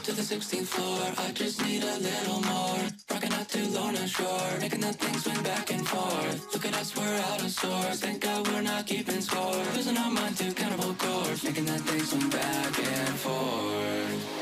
To the 16th floor, I just need a little more. Rocking out to Lorna Shore, making that thing swing back and forth. Look at us, we're out of sorts. Thank God we're not keeping score. Losing our mind to cannibal chords, making that thing swing back and forth.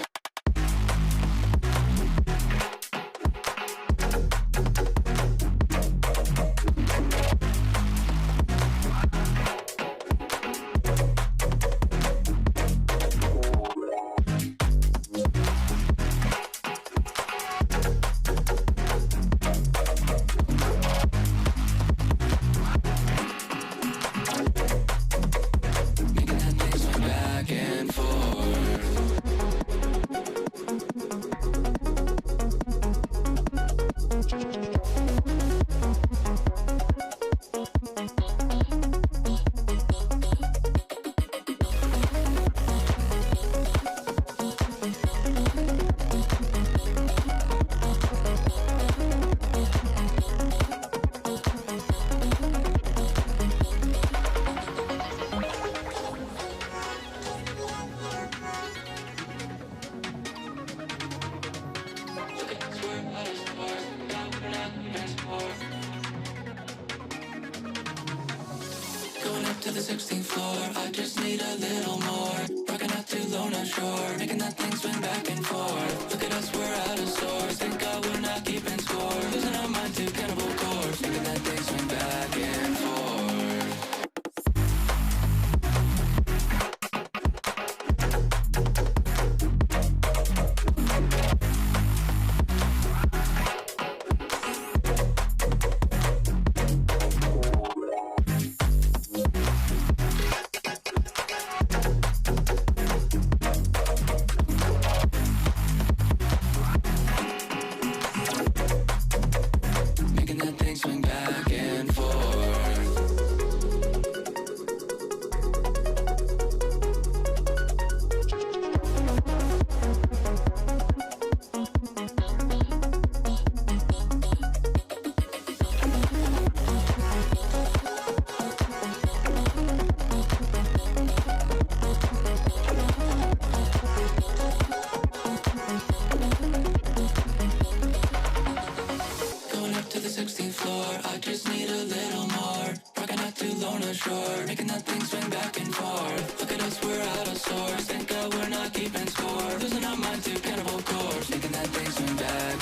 To the 16th floor, I just need a little more. Rocking out to Lorna Shore, making that thing swing back and forth. Look at us, we're out of sorts. Thank God we're not keeping score. Losing our mind to cannibal chords, making that thing swing back and forth. To the 16th floor, I just need a little more. Rocking out to Lorna Shore, making that thing swing back and forth. Look at us, we're out of sorts. Thank God we're not keeping score. Losing our mind to cannibal chords, making that thing swing back